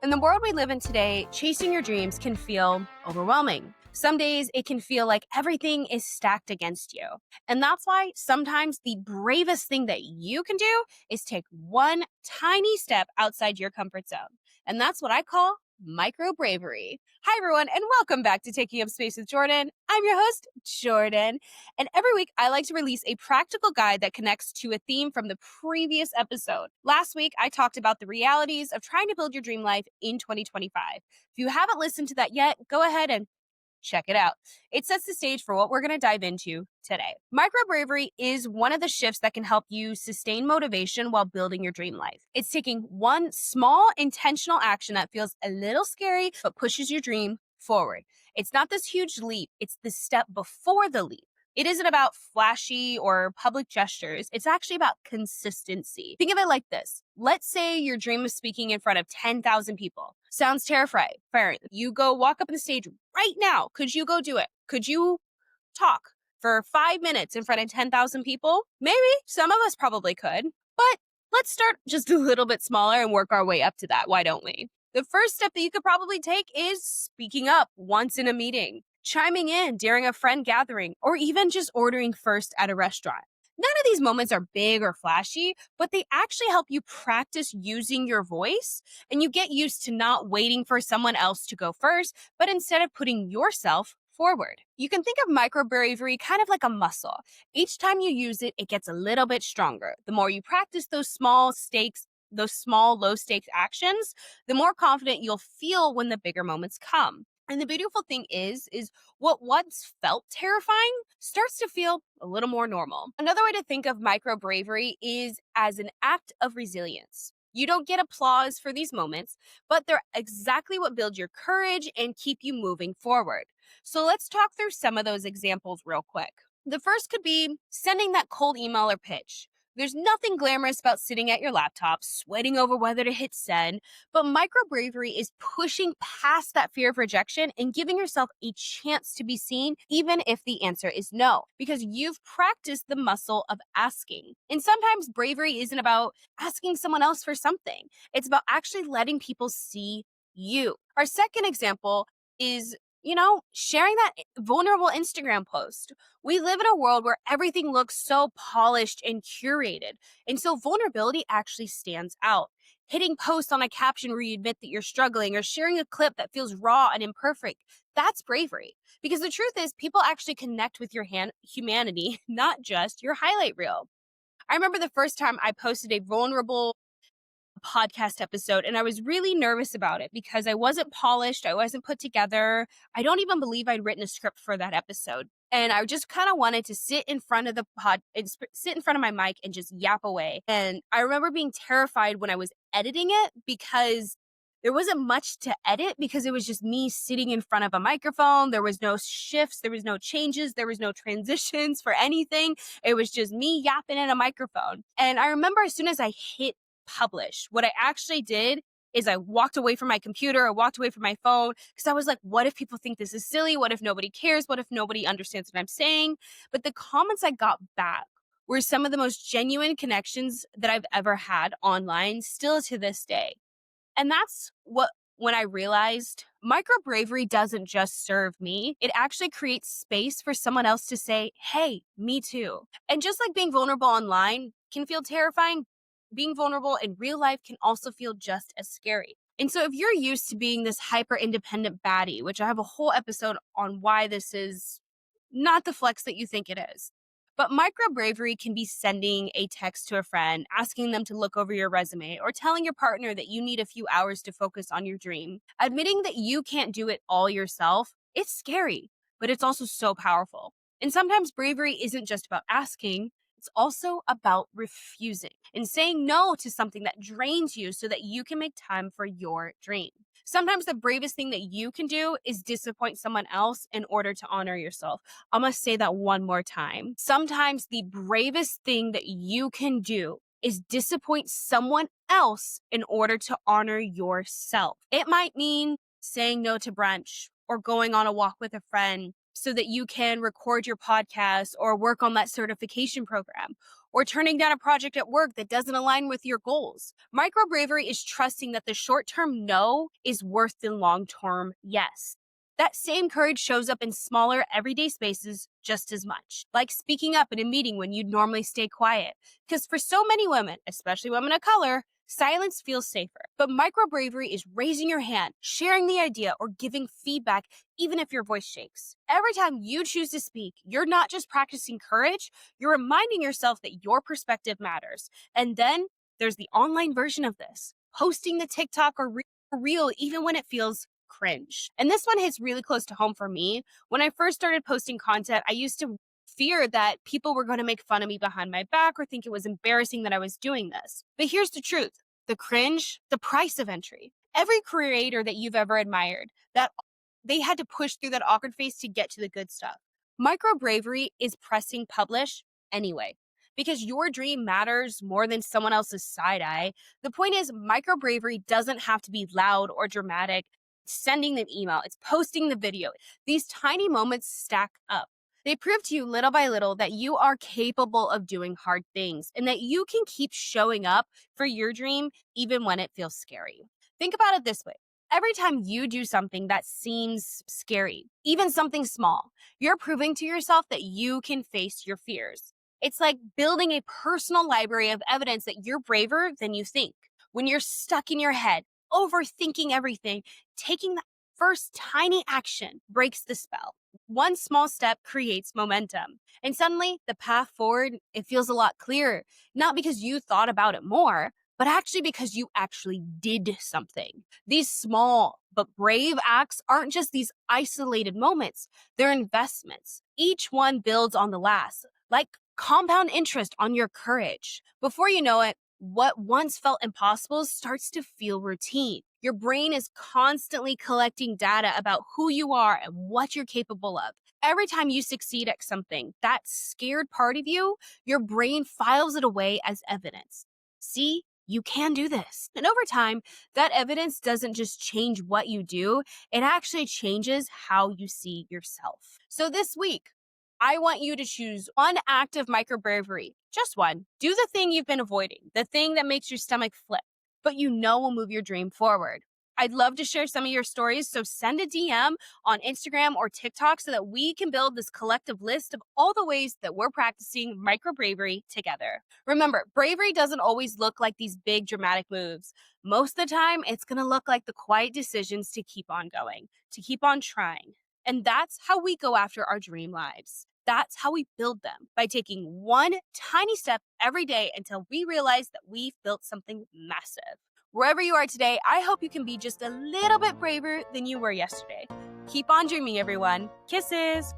In the world we live in today, chasing your dreams can feel overwhelming. Some days it can feel like everything is stacked against you. And that's why sometimes the bravest thing that you can do is take one tiny step outside your comfort zone. And that's what I call micro-bravery. Hi, everyone, and welcome back to Taking Up Space with Jordan. I'm your host, Jordan. And every week I like to release a practical guide that connects to a theme from the previous episode. Last week, I talked about the realities of trying to build your dream life in 2025. If you haven't listened to that yet, go ahead and check it out. It sets the stage for what we're going to dive into today. Micro-bravery is one of the shifts that can help you sustain motivation while building your dream life. It's taking one small intentional action that feels a little scary, but pushes your dream forward. It's not this huge leap. It's the step before the leap. It isn't about flashy or public gestures. It's actually about consistency. Think of it like this. Let's say your dream is speaking in front of 10,000 people. Sounds terrifying. Fair. You go walk up on the stage right now. Could you go do it? Could you talk for 5 minutes in front of 10,000 people? Maybe. Some of us probably could. But let's start just a little bit smaller and work our way up to that. Why don't we? The first step that you could probably take is speaking up once in a meeting, chiming in during a friend gathering, or even just ordering first at a restaurant. None of these moments are big or flashy, but they actually help you practice using your voice, and you get used to not waiting for someone else to go first, but instead of putting yourself forward. You can think of micro-bravery kind of like a muscle. Each time you use it, it gets a little bit stronger. The more you practice those small low stakes actions, the more confident you'll feel when the bigger moments come. And the beautiful thing is what once felt terrifying starts to feel a little more normal. Another way to think of micro-bravery is as an act of resilience. You don't get applause for these moments, but they're exactly what build your courage and keep you moving forward. So let's talk through some of those examples real quick. The first could be sending that cold email or pitch. There's nothing glamorous about sitting at your laptop, sweating over whether to hit send, but micro-bravery is pushing past that fear of rejection and giving yourself a chance to be seen, even if the answer is no, because you've practiced the muscle of asking. And sometimes bravery isn't about asking someone else for something. It's about actually letting people see you. Our second example is sharing that vulnerable Instagram post. We live in a world where everything looks so polished and curated. And so vulnerability actually stands out. Hitting post on a caption where you admit that you're struggling or sharing a clip that feels raw and imperfect, that's bravery. Because the truth is, people actually connect with your humanity, not just your highlight reel. I remember the first time I posted a vulnerable podcast episode, and I was really nervous about it because I wasn't polished, I wasn't put together. I don't even believe I'd written a script for that episode. And I just kind of wanted to sit in front of my mic and just yap away. And I remember being terrified when I was editing it because there wasn't much to edit because it was just me sitting in front of a microphone. There was no shifts, there was no changes, there was no transitions for anything. It was just me yapping in a microphone. And I remember as soon as I hit publish, what I actually did is I walked away from my computer, I walked away from my phone because I was like, what if people think this is silly? What if nobody cares? What if nobody understands what I'm saying? But the comments I got back were some of the most genuine connections that I've ever had online, still to this day. And that's when I realized micro-bravery doesn't just serve me, it actually creates space for someone else to say, hey, me too. And just like being vulnerable online can feel terrifying, being vulnerable in real life can also feel just as scary. And so if you're used to being this hyper-independent baddie, which I have a whole episode on why this is not the flex that you think it is, but micro-bravery can be sending a text to a friend, asking them to look over your resume, or telling your partner that you need a few hours to focus on your dream. Admitting that you can't do it all yourself, it's scary, but it's also so powerful. And sometimes bravery isn't just about asking, it's also about refusing and saying no to something that drains you so that you can make time for your dream. Sometimes the bravest thing that you can do is disappoint someone else in order to honor yourself. I'm going to say that one more time. Sometimes the bravest thing that you can do is disappoint someone else in order to honor yourself. It might mean saying no to brunch or going on a walk with a friend so that you can record your podcast or work on that certification program, or turning down a project at work that doesn't align with your goals. Micro bravery is trusting that the short term no is worth the long term yes. That same courage shows up in smaller, everyday spaces just as much, like speaking up in a meeting when you'd normally stay quiet. Because for so many women, especially women of color, silence feels safer. But micro bravery is raising your hand, sharing the idea, or giving feedback, even if your voice shakes. Every time you choose to speak, you're not just practicing courage, you're reminding yourself that your perspective matters. And then there's the online version of this, posting the TikTok or reel, even when it feels cringe. And this one hits really close to home for me. When I first started posting content, I used to fear that people were going to make fun of me behind my back or think it was embarrassing that I was doing this. But here's the truth: the cringe, the price of entry. Every creator that you've ever admired, that they had to push through that awkward phase to get to the good stuff. Micro bravery is pressing publish anyway. Because your dream matters more than someone else's side eye. The point is, micro bravery doesn't have to be loud or dramatic. It's sending the email, it's posting the video. These tiny moments stack up. They prove to you little by little that you are capable of doing hard things and that you can keep showing up for your dream even when it feels scary. Think about it this way: every time you do something that seems scary, even something small, you're proving to yourself that you can face your fears. It's like building a personal library of evidence that you're braver than you think. When you're stuck in your head, overthinking everything, taking the first tiny action breaks the spell. One small step creates momentum. And suddenly, the path forward, it feels a lot clearer. Not because you thought about it more, but actually because you actually did something. These small but brave acts aren't just these isolated moments, they're investments. Each one builds on the last, like compound interest on your courage. Before you know it, what once felt impossible starts to feel routine. Your brain is constantly collecting data about who you are and what you're capable of. Every time you succeed at something, that scared part of you, your brain files it away as evidence. See, you can do this. And over time, that evidence doesn't just change what you do, it actually changes how you see yourself. So this week, I want you to choose one act of micro bravery, just one. Do the thing you've been avoiding, the thing that makes your stomach flip, but you know will move your dream forward. I'd love to share some of your stories, so send a DM on Instagram or TikTok so that we can build this collective list of all the ways that we're practicing micro bravery together. Remember, bravery doesn't always look like these big dramatic moves. Most of the time, it's going to look like the quiet decisions to keep on going, to keep on trying. And that's how we go after our dream lives. That's how we build them, by taking one tiny step every day until we realize that we've built something massive. Wherever you are today, I hope you can be just a little bit braver than you were yesterday. Keep on dreaming, everyone. Kisses.